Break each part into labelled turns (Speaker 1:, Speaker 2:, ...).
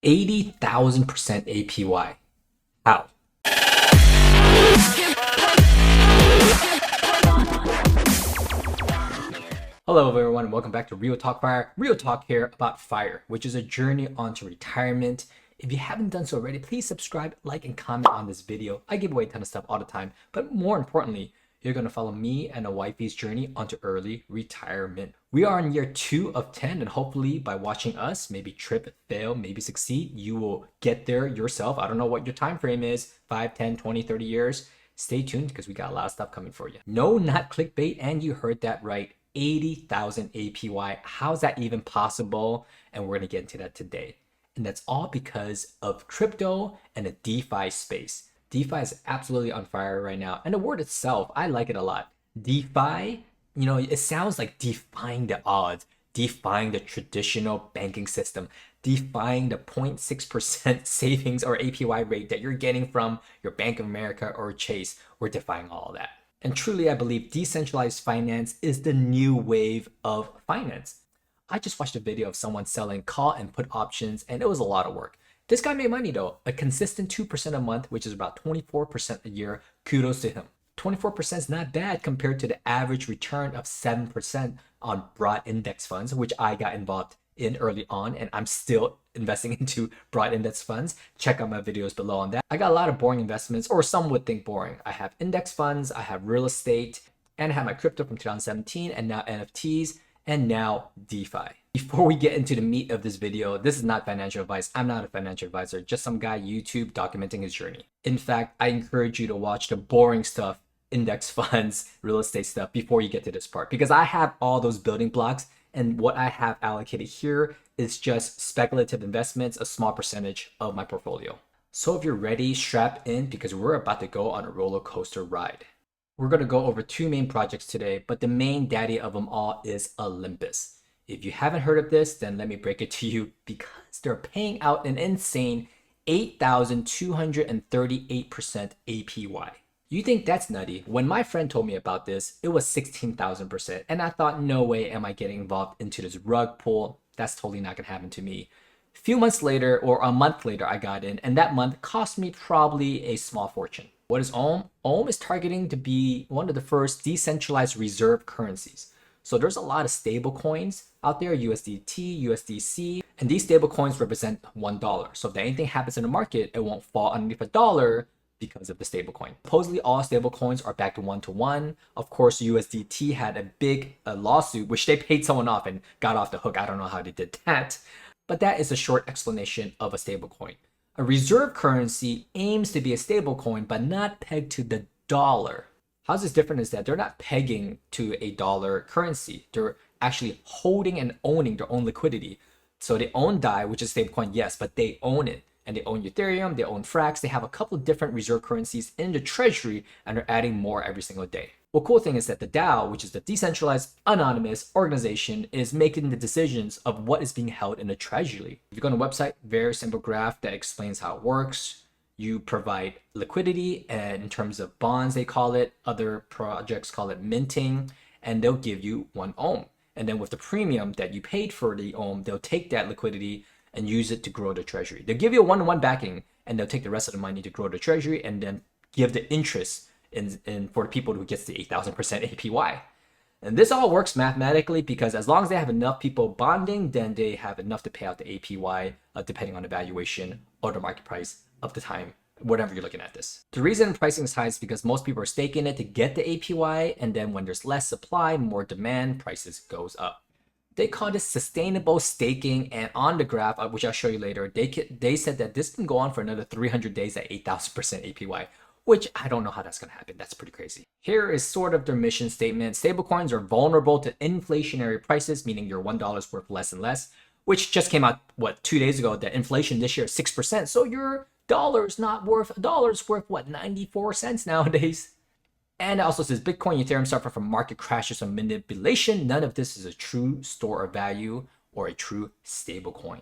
Speaker 1: 80,000% APY. How? Hello everyone and welcome back to Real Talk Fire. Real talk here about FIRE, which is a journey onto retirement. If you haven't done so already, please subscribe, like, and comment on this video. I give away a ton of stuff all the time, but more importantly, you're going to follow me and a wifey's journey onto early retirement. We are in year 2 of 10, and hopefully by watching us, maybe trip, fail, maybe succeed, you will get there yourself. I don't know what your time frame is, 5, 10, 20, 30 years. Stay tuned because we got a lot of stuff coming for you. No, not clickbait, and you heard that right. 80,000 APY. How's that even possible? And we're going to get into that today. And that's all because of crypto and the DeFi space. DeFi is absolutely on fire right now. And the word itself, I like it a lot. DeFi, it sounds like defying the odds, defying the traditional banking system, defying the 0.6% savings or APY rate that you're getting from your Bank of America or Chase. We're defying all of that. And truly, I believe decentralized finance is the new wave of finance. I just watched a video of someone selling call and put options, and it was a lot of work. This guy made money though, a consistent 2% a month, which is about 24% a year. Kudos to him. 24% is not bad compared to the average return of 7% on broad index funds, which I got involved in early on, and I'm still investing into broad index funds. Check out my videos below on that. I got a lot of boring investments, or some would think boring. I have index funds, I have real estate, and I have my crypto from 2017, and now NFTs, and now DeFi. Before we get into the meat of this video, this is not financial advice. I'm not a financial advisor, just some guy YouTube documenting his journey. In fact, I encourage you to watch the boring stuff, index funds, real estate stuff, before you get to this part, because I have all those building blocks. And what I have allocated here is just speculative investments, a small percentage of my portfolio. So if you're ready, strap in because we're about to go on a roller coaster ride. We're going to go over 2 main projects today, but the main daddy of them all is Olympus. If you haven't heard of this, then let me break it to you because they're paying out an insane 8,238% APY. You think that's nutty? When my friend told me about this, it was 16,000%. And I thought, no way am I getting involved into this rug pull. That's totally not gonna happen to me. A few months later, or a month later, I got in, and that month cost me probably a small fortune. What is OHM? OHM is targeting to be one of the first decentralized reserve currencies. So there's a lot of stable coins out there, USDT, USDC, and these stable coins represent $1. So if anything happens in the market, it won't fall underneath $1 because of the stablecoin. Supposedly all stablecoins are backed 1-to-1. Of course, USDT had a big lawsuit, which they paid someone off and got off the hook. I don't know how they did that, but that is a short explanation of a stablecoin. A reserve currency aims to be a stablecoin, but not pegged to the dollar. How's this different is that they're not pegging to a dollar currency. They're actually holding and owning their own liquidity. So they own DAI, which is stablecoin, yes, but they own it. And they own Ethereum, they own Frax, they have a couple of different reserve currencies in the treasury, and they're adding more every single day. Well, cool thing is that the DAO, which is the decentralized anonymous organization, is making the decisions of what is being held in the treasury. If you go on the website, very simple graph that explains how it works. You provide liquidity, and in terms of bonds, they call it, other projects call it minting, and they'll give you 1 OHM. And then with the premium that you paid for the OHM, they'll take that liquidity and use it to grow the treasury. They'll give you a 1-to-1 backing, and they'll take the rest of the money to grow the treasury and then give the interest in for the people who gets the 8,000% APY. And this all works mathematically because as long as they have enough people bonding, then they have enough to pay out the APY depending on the valuation or the market price of the time, whatever you're looking at this. The reason pricing is high is because most people are staking it to get the APY, and then when there's less supply, more demand, prices goes up. They call this sustainable staking, and on the graph, which I'll show you later, they said that this can go on for another 300 days at 8,000% APY, which I don't know how that's going to happen. That's pretty crazy. Here is sort of their mission statement. Stablecoins are vulnerable to inflationary prices, meaning your $1 is worth less and less, which just came out, 2 days ago, that inflation this year is 6%. So your dollar is not worth $1, it's worth 94 cents nowadays. And it also says Bitcoin, Ethereum suffer from market crashes or manipulation. None of this is a true store of value or a true stable coin.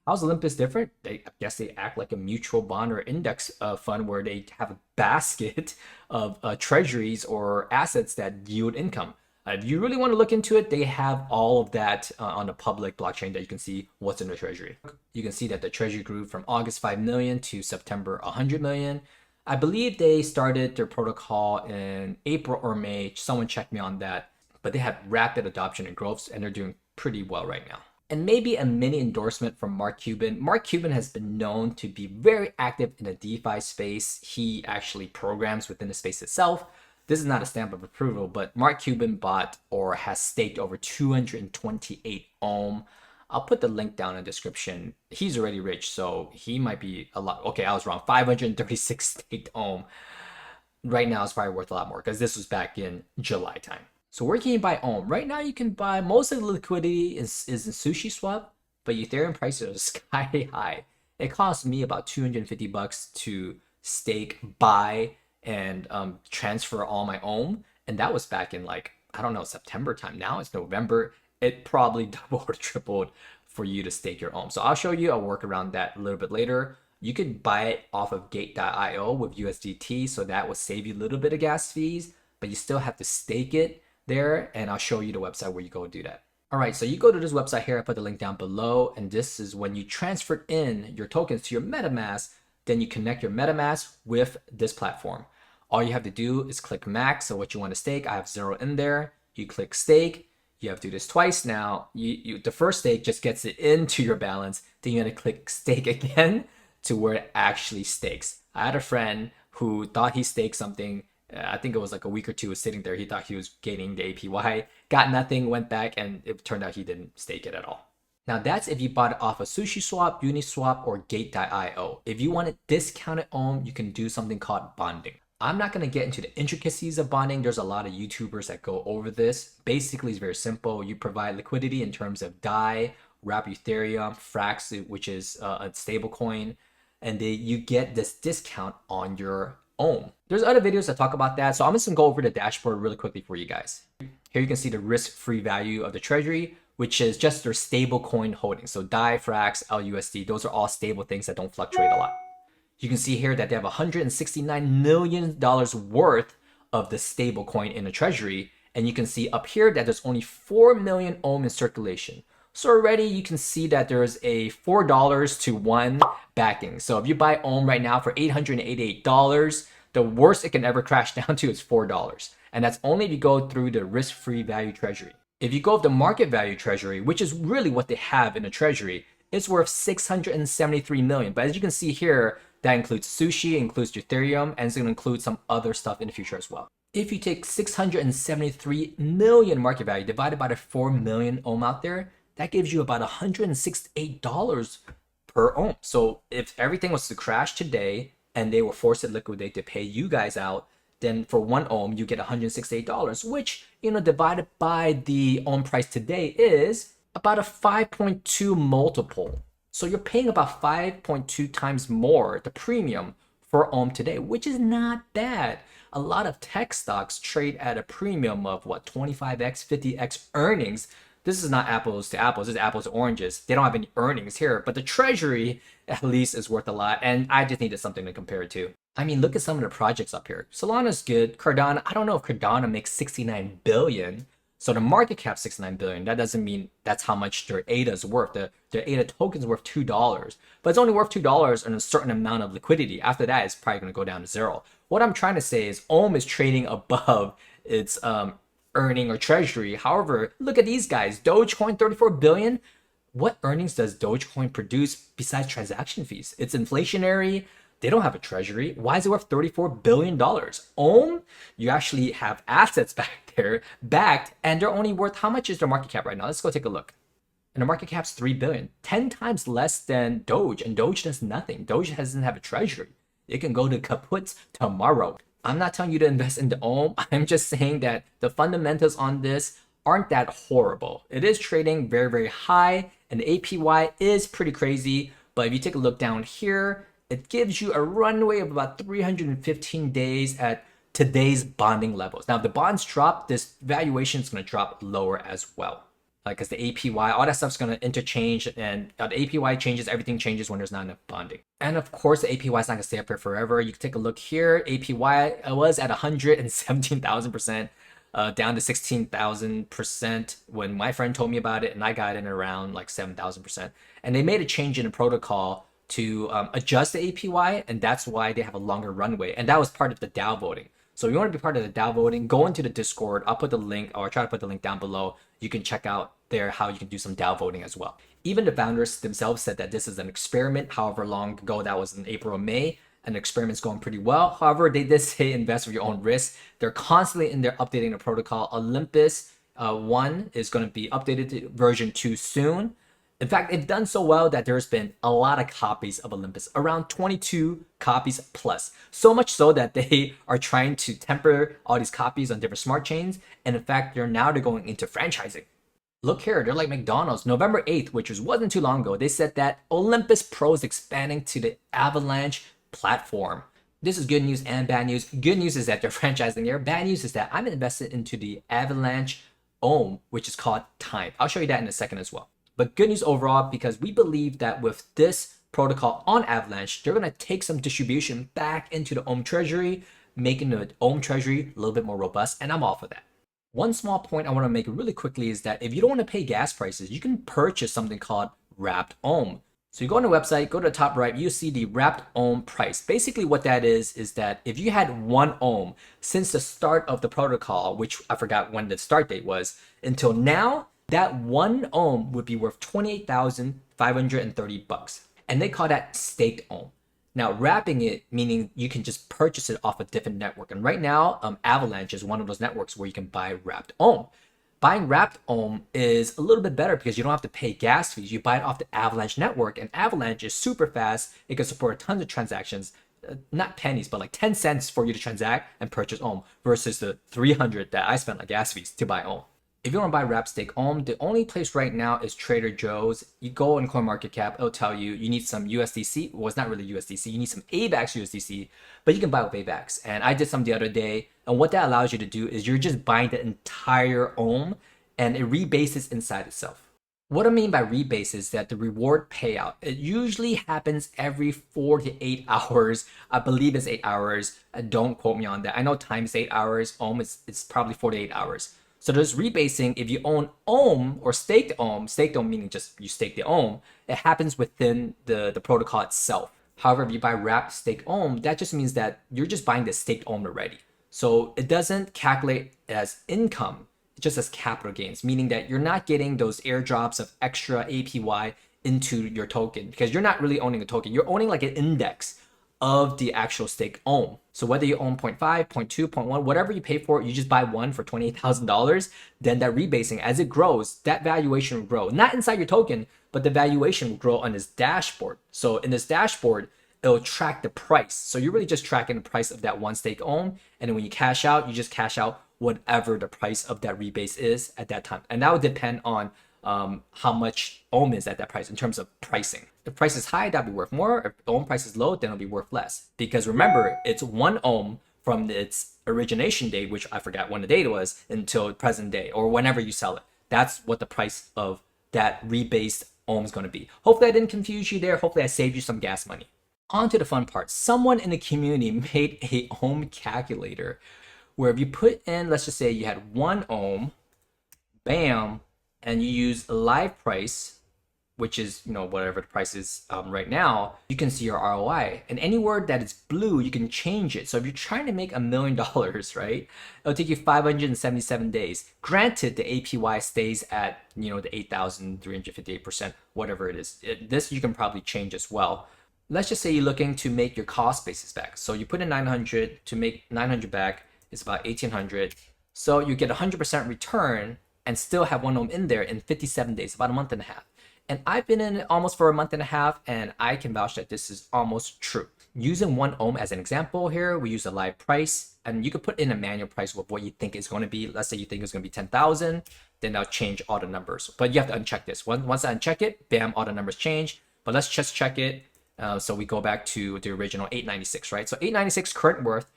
Speaker 1: How's Olympus different? I guess they act like a mutual bond or index fund where they have a basket of treasuries or assets that yield income. If you really want to look into it, they have all of that on the public blockchain that you can see what's in the treasury. You can see that the treasury grew from August 5 million to September 100 million. I believe they started their protocol in April or May. Someone checked me on that. But they have rapid adoption and growth, and they're doing pretty well right now. And maybe a mini endorsement from Mark Cuban. Mark Cuban has been known to be very active in the DeFi space. He actually programs within the space itself. This is not a stamp of approval, but Mark Cuban bought or has staked over 228 OHM. I'll put the link down in the description. He's already rich, so he might be a lot. Okay, I was wrong. 536 staked OHM. Right now, it's probably worth a lot more because this was back in July time. So where can you buy OHM? Right now, you can buy most of the liquidity is in SushiSwap, but Ethereum prices are sky high. It cost me about 250 bucks to stake, buy, and transfer all my OHM, and that was back in like, I don't know, September time. Now it's November. It probably doubled or tripled for you to stake your OHM. So I'll show you a workaround that a little bit later. You could buy it off of gate.io with USDT, so that will save you a little bit of gas fees, but you still have to stake it there, and I'll show you the website where you go do that. All right, so you go to this website here. I put the link down below, and this is when you transfer in your tokens to your MetaMask, then you connect your MetaMask with this platform. All you have to do is click max, so what you want to stake. I have 0 in there. You click stake. You have to do this twice now. The first stake just gets it into your balance. Then you got to click stake again to where it actually stakes. I had a friend who thought he staked something. I think it was like a week or two was sitting there. He thought he was gaining the APY, got nothing, went back, and it turned out he didn't stake it at all. Now that's if you bought it off of SushiSwap, Uniswap, or Gate.io. If you wanted discounted OHM, you can do something called bonding. I'm not going to get into the intricacies of bonding. There's a lot of YouTubers that go over this. Basically, it's very simple. You provide liquidity in terms of DAI, wrap Ethereum, Frax, which is a stable coin, and you get this discount on your OHM. There's other videos that talk about that, so I'm just going to go over the dashboard really quickly for you guys. Here you can see the risk-free value of the treasury, which is just their stable coin holdings. So DAI, Frax, LUSD, those are all stable things that don't fluctuate a lot. You can see here that they have $169 million worth of the stable coin in the treasury. And you can see up here that there's only 4 million OHM in circulation. So already you can see that there's a $4 to 1 backing. So if you buy OHM right now for $888, the worst it can ever crash down to is $4. And that's only if you go through the risk-free value treasury. If you go with the market value treasury, which is really what they have in the treasury, it's worth $673 million. But as you can see here, that includes Sushi, includes Ethereum, and it's going to include some other stuff in the future as well. If you take 673 million market value divided by the 4 million OHM out there, that gives you about $168 per OHM. So if everything was to crash today and they were forced to liquidate to pay you guys out, then for 1 OHM, you get $168, which, divided by the OHM price today is about a 5.2 multiple. So you're paying about 5.2 times more the premium for OHM today, which is not bad. A lot of tech stocks trade at a premium of 25x, 50x earnings. This is not apples to apples, this is apples to oranges. They don't have any earnings here, but the treasury at least is worth a lot, and I just needed something to compare it to. I mean, look at some of the projects up here. Solana's good. Cardano, I don't know if Cardano makes 69 billion. So the market cap 69 billion. That doesn't mean that's how much their ADA is worth. Their ADA token is worth $2, but it's only worth $2 on a certain amount of liquidity. After that, it's probably going to go down to 0. What I'm trying to say is OHM is trading above its earning or treasury. However, look at these guys. Dogecoin 34 billion. What earnings does Dogecoin produce besides transaction fees? It's inflationary. They don't have a treasury. Why is it worth $34 billion? OHM, you actually have assets back there, backed, and they're only worth, how much is their market cap right now? Let's go take a look. And the market cap's 3 billion, 10 times less than Doge, and Doge does nothing. Doge doesn't have a treasury. It can go to kaput tomorrow. I'm not telling you to invest into OHM. I'm just saying that the fundamentals on this aren't that horrible. It is trading very, very high, and the APY is pretty crazy. But if you take a look down here, it gives you a runway of about 315 days at today's bonding levels. Now, if the bonds drop, this valuation is going to drop lower as well. Because the APY, all that stuff's going to interchange, and the APY changes, everything changes when there's not enough bonding. And of course, the APY is not going to stay up here forever. You can take a look here. APY was at 117,000%. down to 16,000% when my friend told me about it, and I got in around like 7,000%. And they made a change in the protocol to adjust the APY, and that's why they have a longer runway. And that was part of the DAO voting. So if you want to be part of the DAO voting, go into the Discord. I'll put the link, or I'll try to put the link down below. You can check out there how you can do some DAO voting as well. Even the founders themselves said that this is an experiment, however long ago that was in April or May. And the experiment's going pretty well. However, they did say invest with your own risk. They're constantly in there updating the protocol. Olympus 1 is going to be updated to version 2 soon. In fact, they've done so well that there's been a lot of copies of Olympus, around 22 copies plus. So much so that they are trying to temper all these copies on different smart chains. And in fact, they're going into franchising. Look here, they're like McDonald's. November 8th, which wasn't too long ago, they said that Olympus Pro is expanding to the Avalanche platform. This is good news and bad news. Good news is that they're franchising there. Bad news is that I'm invested into the Avalanche OHM, which is called Time. I'll show you that in a second as well. But good news overall, because we believe that with this protocol on Avalanche, they're going to take some distribution back into the OHM treasury, making the OHM treasury a little bit more robust, and I'm all for that. One small point I want to make really quickly is that if you don't want to pay gas prices, you can purchase something called wrapped OHM. So you go on the website, go to the top right, you see the wrapped OHM price. Basically what that is that if you had 1 OHM since the start of the protocol, which I forgot when the start date was, until now, that 1 OHM would be worth $28,530. And they call that staked OHM. Now, wrapping it, meaning you can just purchase it off a different network. And right now, Avalanche is one of those networks where you can buy wrapped OHM. Buying wrapped OHM is a little bit better because you don't have to pay gas fees. You buy it off the Avalanche network, and Avalanche is super fast. It can support tons of transactions, not pennies, but like 10 cents for you to transact and purchase OHM versus the 300 that I spent on gas fees to buy OHM. If you want to buy wrap stake OHM, the only place right now is Trader Joe's. You go on CoinMarketCap, it'll tell you you need some USDC. Well, it's not really USDC. You need some AVAX USDC, but you can buy with AVAX. And I did some the other day. And what that allows you to do is you're just buying the entire OHM and it rebases inside itself. What I mean by rebase is that the reward payout, it usually happens every 4 to 8 hours. I believe it's 8 hours. Don't quote me on that. I know time is 8 hours. OHM it's probably 4 to 8 hours. So there's rebasing if you own OHM or staked OHM meaning just you stake the OHM, it happens within the protocol itself. However, if you buy wrapped stake OHM, that just means that you're just buying the staked OHM already. So it doesn't calculate as income, just as capital gains, meaning that you're not getting those airdrops of extra APY into your token because you're not really owning a token. You're owning like an index of the actual stake OHM. So whether you own 0.5, 0.2, 0.1, whatever you pay for it, you just buy one for $28,000, then that rebasing, as it grows, that valuation will grow. Not inside your token, but the valuation will grow on this dashboard. So in this dashboard, it'll track the price. So you're really just tracking the price of that one stake OHM. And then when you cash out, you just cash out whatever the price of that rebase is at that time. And that would depend on how much OHM is at that price in terms of pricing. If price is high, that'll be worth more. If OHM price is low, then it'll be worth less. Because remember, it's 1 OHM from its origination date, which I forgot when the date was, until present day, or whenever you sell it. That's what the price of that rebased OHM is going to be. Hopefully I didn't confuse you there. Hopefully I saved you some gas money. On to the fun part. Someone in the community made a OHM calculator where if you put in, let's just say you had 1 OHM, bam, and you use a live price, which is, whatever the price is right now, you can see your ROI. And anywhere that is blue, you can change it. So if you're trying to make $1 million, right, it'll take you 577 days. Granted, the APY stays at, the 8,358%, whatever it is. This you can probably change as well. Let's just say you're looking to make your cost basis back. So you put in 900, to make 900 back is about 1,800. So you get 100% return and still have 1 OHM in there in 57 days, about a month and a half. And I've been in it almost for a month and a half, and I can vouch that this is almost true. Using 1 OHM as an example here, we use a live price, and you could put in a manual price of what you think is going to be. Let's say you think it's going to be 10,000, then I'll change all the numbers. But you have to uncheck this. Once I uncheck it, bam, all the numbers change. But let's just check it. So we go back to the original 896, right? So 896 current worth.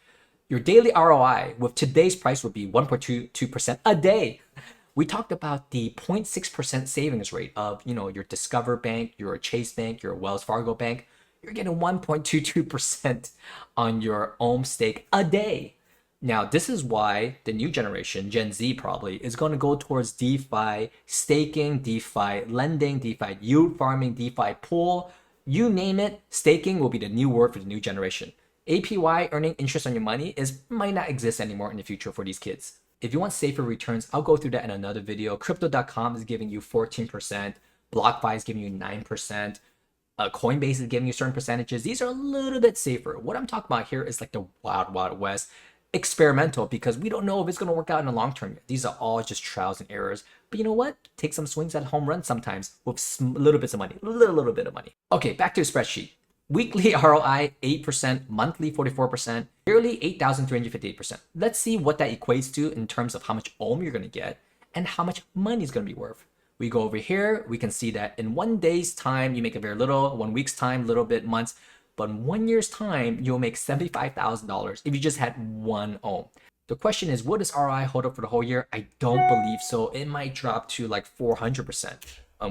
Speaker 1: Your daily ROI with today's price would be 1.22% a day. We talked about the 0.6% savings rate of, your Discover Bank, your Chase Bank, your Wells Fargo Bank. You're getting 1.22% on your OHM stake a day. Now, this is why the new generation, Gen Z probably, is going to go towards DeFi, staking, DeFi lending, DeFi yield farming, DeFi pool. You name it, staking will be the new word for the new generation. APY, earning interest on your money, might not exist anymore in the future for these kids. If you want safer returns, I'll go through that in another video. Crypto.com is giving you 14%. BlockFi is giving you 9%. Coinbase is giving you certain percentages. These are a little bit safer. What I'm talking about here is like the wild, wild west. Experimental, because we don't know if it's going to work out in the long term. These are all just trials and errors. But you know what? Take some swings at home runs sometimes with little bits of money, little bit of money. Okay, back to the spreadsheet. Weekly ROI 8%, monthly 44%, yearly 8,358%. Let's see what that equates to in terms of how much ohm you're going to get and how much money is going to be worth. We go over here, we can see that in 1 day's time, you make a very little, 1 week's time, little bit, months. But in 1 year's time, you'll make $75,000 if you just had 1 ohm. The question is, will this ROI hold up for the whole year? I don't believe so. It might drop to like 400%.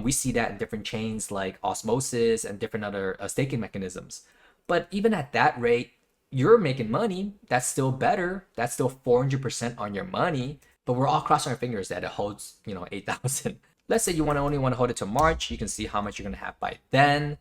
Speaker 1: We see that in different chains like Osmosis and different other staking mechanisms. But even at that rate, you're making money. That's still better. That's still 400% on your money. But we're all crossing our fingers that it holds, 8,000. Let's say you only want to hold it to March. You can see how much you're going to have by then.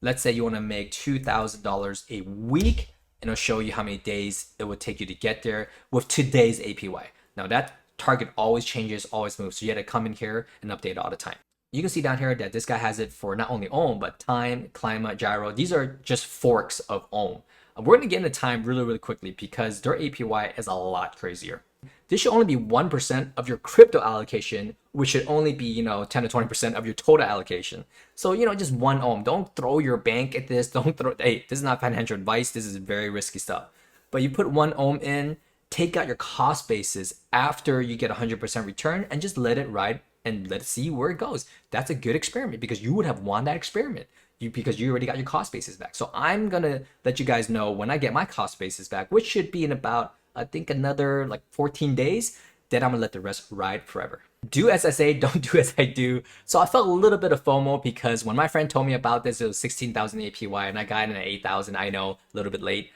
Speaker 1: Let's say you want to make $2,000 a week, and it'll show you how many days it would take you to get there with today's APY. Now that target always changes, always moves. So you had to come in here and update it all the time. You can see down here that this guy has it for not only ohm, but time, climate, gyro. These are just forks of ohm. We're going to get into time really, really quickly because their APY is a lot crazier. This should only be 1% of your crypto allocation, which should only be, 10 to 20% of your total allocation. So, just 1 ohm. Don't throw your bank at this. Hey, this is not financial advice. This is very risky stuff. But you put 1 ohm in, take out your cost basis after you get 100% return and just let it ride and let's see where it goes. That's a good experiment because you would have won that experiment because you already got your cost basis back. So I'm going to let you guys know when I get my cost basis back, which should be in about, I think, another like 14 days, then I'm gonna let the rest ride forever. Do as I say, don't do as I do. So I felt a little bit of FOMO because when my friend told me about this, it was 16,000 APY and I got in at 8,000. I know, a little bit late.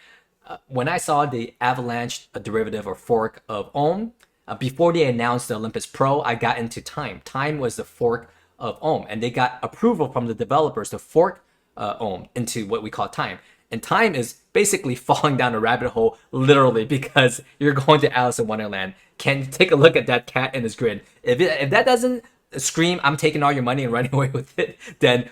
Speaker 1: When I saw the Avalanche derivative or fork of Ohm, before they announced the Olympus Pro, I got into Time. Time was the fork of Ohm, and they got approval from the developers to fork Ohm into what we call Time. And Time is basically falling down a rabbit hole, literally, because you're going to Alice in Wonderland. Can you take a look at that cat in his grid? If that doesn't scream, I'm taking all your money and running away with it, then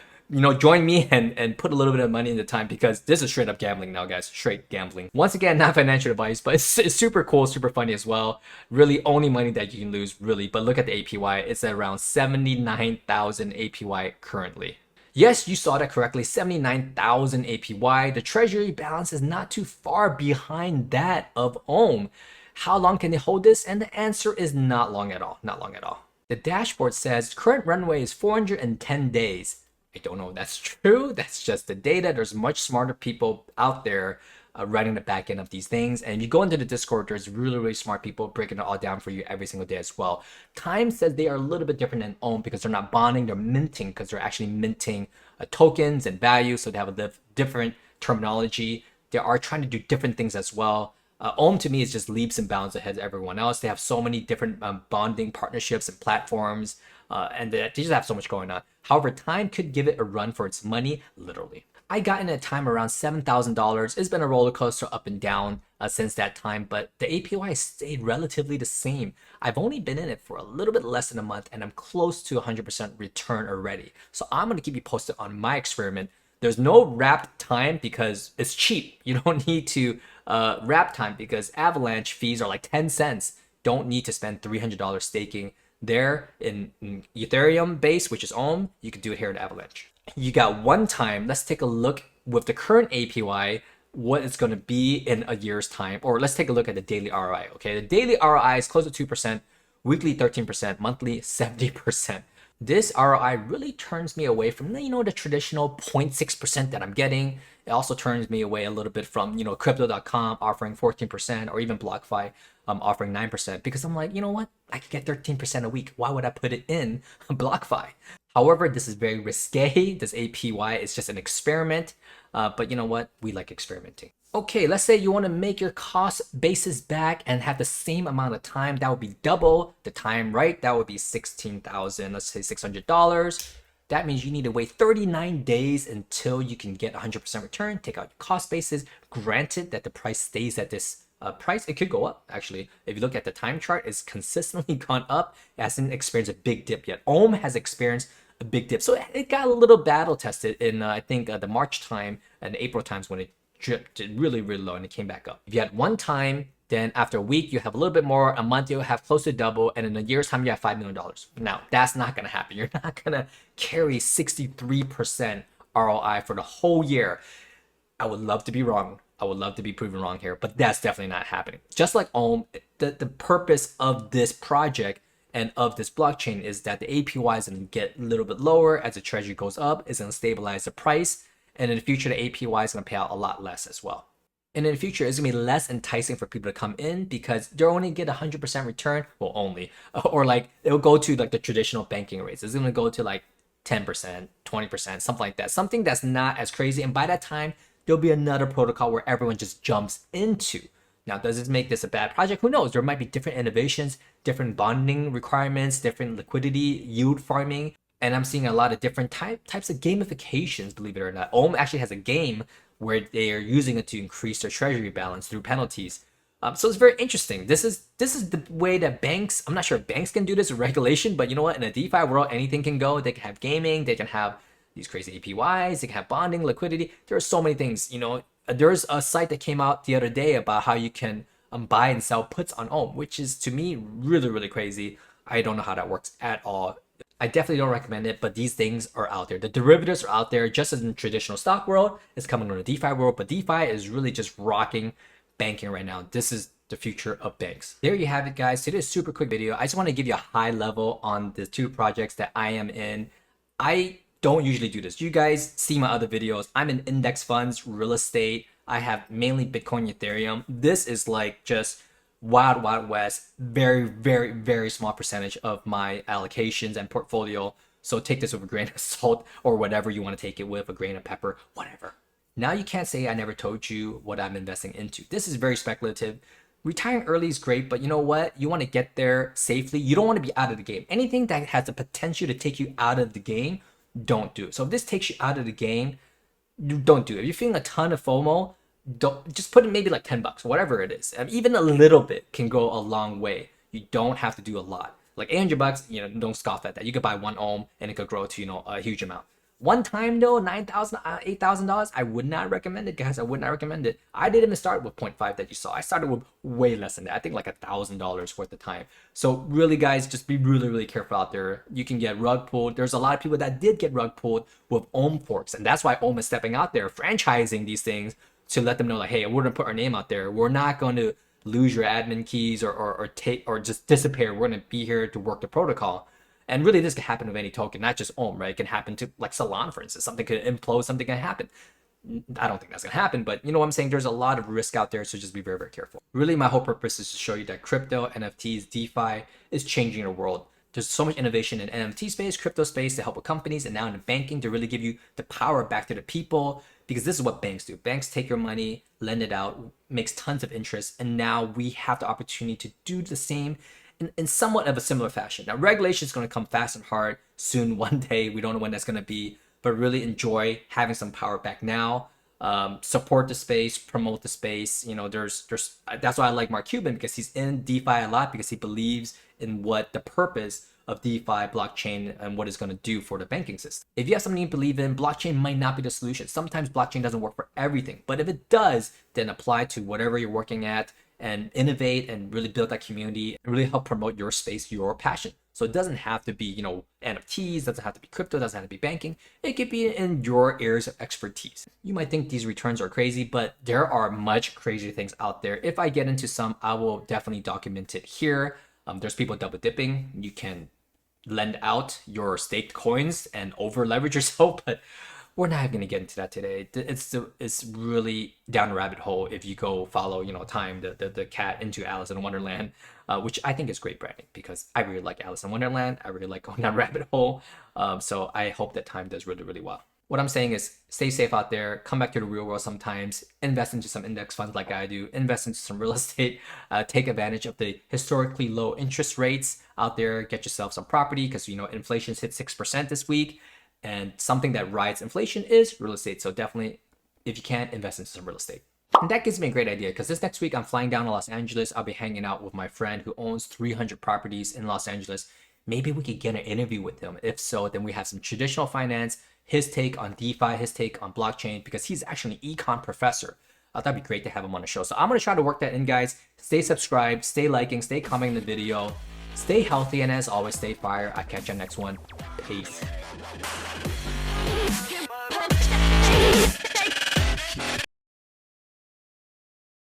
Speaker 1: join me and put a little bit of money into Time because this is straight up gambling now, guys. Straight gambling. Once again, not financial advice, but it's super cool, super funny as well. Really, only money that you can lose, really. But look at the APY. It's at around 79,000 APY currently. Yes, you saw that correctly, 79,000 APY. The treasury balance is not too far behind that of Ohm. How long can they hold this? And the answer is not long at all, not long at all. The dashboard says current runway is 410 days. I don't know if that's true. That's just the data. There's much smarter people out there running the back end of these things. And if you go into the Discord, there's really, really smart people breaking it all down for you every single day as well. Time says they are a little bit different than Ohm because they're not bonding, they're minting because they're actually minting tokens and value. So they have a different terminology. They are trying to do different things as well. Ohm to me is just leaps and bounds ahead of everyone else. They have so many different bonding partnerships and platforms, and they just have so much going on. However, Time could give it a run for its money, literally. I got in at Time around $7,000. It's been a roller coaster up and down since that time, but the APY stayed relatively the same. I've only been in it for a little bit less than a month, and I'm close to 100% return already. So I'm going to keep you posted on my experiment. There's no wrapped time because it's cheap. You don't need to wrap time because Avalanche fees are like 10 cents. Don't need to spend $300 staking there in Ethereum base, which is Ohm. You can do it here at Avalanche. You got 1 time. Let's take a look with the current APY, what it's going to be in a year's time. Or let's take a look at the daily ROI. Okay, the daily ROI is close to 2%, weekly 13%, monthly 70%. This ROI really turns me away from, the traditional 0.6% that I'm getting. It also turns me away a little bit from, crypto.com offering 14% or even BlockFi offering 9% because I'm like, you know what? I could get 13% a week. Why would I put it in BlockFi? However, this is very risque. This APY is just an experiment. But you know what? We like experimenting. Okay, let's say you want to make your cost basis back and have the same amount of time. That would be double the time, right? That would be 16,000, let's say $600. That means you need to wait 39 days until you can get 100% return. Take out your cost basis. Granted that the price stays at this price, it could go up actually. If you look at the time chart, it's consistently gone up. It hasn't experienced a big dip yet. OHM has experienced a big dip, so it got a little battle tested in I think the March time and April times when it dripped really low and it came back up. If you had one time, then after a week you have a little bit more, a month you'll have close to double, and in a year's time you have $5 million. Now that's not going to happen. You're not going to carry 63% ROI for the whole year. I would love to be wrong. I would love to be proven wrong here, but that's definitely not happening. Just like OHM, the purpose of this project and of this blockchain is that the APY is going to get a little bit lower as the treasury goes up. It's going to stabilize the price. And in the future, the APY is going to pay out a lot less as well. And in the future, it's going to be less enticing for people to come in because they're only get 100% return. Well, only. Or like it'll go to like the traditional banking rates. It's going to go to like 10%, 20%, something like that. Something that's not as crazy. And by that time, there'll be another protocol where everyone just jumps into. Now, does this make this a bad project? Who knows? There might be different innovations, different bonding requirements, different liquidity, yield farming. And I'm seeing a lot of different types of gamifications, believe it or not. OHM actually has a game where they are using it to increase their treasury balance through penalties. So it's very interesting. This is the way that banks, I'm not sure if banks can do this with regulation, but you know what? In a DeFi world, anything can go. They can have gaming, they can have these crazy APYs, they can have bonding, liquidity. There are so many things, you know. There's a site that came out the other day about how you can buy and sell puts on OHM, which is to me really crazy. I don't know how that works at all. I definitely don't recommend it, but these things are out there. The derivatives are out there, just as in the traditional stock world. It's coming in the DeFi world, but DeFi is really just rocking banking right now. This is the future of banks. There you have it, guys. Today's super quick video. I just want to give you a high level on the two projects that I am in. I don't usually do this. You guys see my other videos. I'm in index funds, real estate. I have mainly Bitcoin, Ethereum. This is like just wild west, very small percentage of my allocations and portfolio. So take this with a grain of salt or whatever you want to take it with, a grain of pepper, whatever. Now you can't say I never told you what I'm investing into. This is very speculative. Retiring early is great, but you know what? You want to get there safely. You don't want to be out of the game. Anything that has the potential to take you out of the game, don't do it. So if this takes you out of the game, don't do it. If you're feeling a ton of FOMO, don't just put in maybe like $10, whatever it is. Even a little bit can go a long way. You don't have to do a lot. Like $800, you know, don't scoff at that. You could buy one OHM and it could grow to, you know, a huge amount. One time though, $9,000, $8,000, I would not recommend it, guys. I would not recommend it. I didn't even start with 0.5 that you saw. I started with way less than that. I think like $1,000 worth of time. So really, guys, just be really careful out there. You can get rug pulled. There's a lot of people that did get rug pulled with OHM forks, and that's why OHM is stepping out there, franchising these things to let them know, like, hey, we're gonna put our name out there. We're not going to lose your admin keys or take or just disappear. We're gonna be here to work the protocol. And really, this can happen with any token, not just OHM, right? It can happen to like Solana, for instance. Something could implode, something can happen. I don't think that's gonna happen, but you know what I'm saying? There's a lot of risk out there, so just be very careful. Really, my whole purpose is to show you that crypto, NFTs, DeFi is changing the world. There's so much innovation in NFT space, crypto space to help with companies, and now in banking to really give you the power back to the people, because this is what banks do. Banks take your money, lend it out, makes tons of interest, and now we have the opportunity to do the same in somewhat of a similar fashion. Now, regulation is going to come fast and hard soon, one day. We don't know when that's going to be, but really enjoy having some power back now. Support the space, promote the space. You know, there's that's why I like Mark Cuban, because he's in DeFi a lot, because he believes in what the purpose of DeFi, blockchain, and what it's going to do for the banking system. If you have something you believe in, blockchain might not be the solution. Sometimes blockchain doesn't work for everything, but if it does, then apply to whatever you're working at and innovate and really build that community and really help promote your space, your passion. So it doesn't have to be, you know, NFTs, doesn't have to be crypto, doesn't have to be banking. It could be in your areas of expertise. You might think these returns are crazy, but there are much crazier things out there. If I get into some, I will definitely document it here. There's people double dipping. You can lend out your staked coins and over leverage yourself, but we're not going to get into that today. It's really down a rabbit hole if you go follow, you know, Time, the cat into Alice in Wonderland, which I think is great branding, because I really like Alice in Wonderland. I really like going down rabbit hole. So I hope that Time does really well. What I'm saying is stay safe out there, come back to the real world sometimes, invest into some index funds like I do, invest into some real estate, take advantage of the historically low interest rates out there, get yourself some property because you know inflation's hit 6% this week, and something that rides inflation is real estate. So definitely, if you can, invest into some real estate. And that gives me a great idea because this next week I'm flying down to Los Angeles. I'll be hanging out with my friend who owns 300 properties in Los Angeles. Maybe we could get an interview with him. If so, then we have some traditional finance, his take on DeFi, his take on blockchain, because he's actually an econ professor. I thought it'd be great to have him on the show. So I'm going to try to work that in, guys. Stay subscribed, stay liking, stay commenting the video, stay healthy, and as always, stay fire. I'll catch you on the next one. Peace.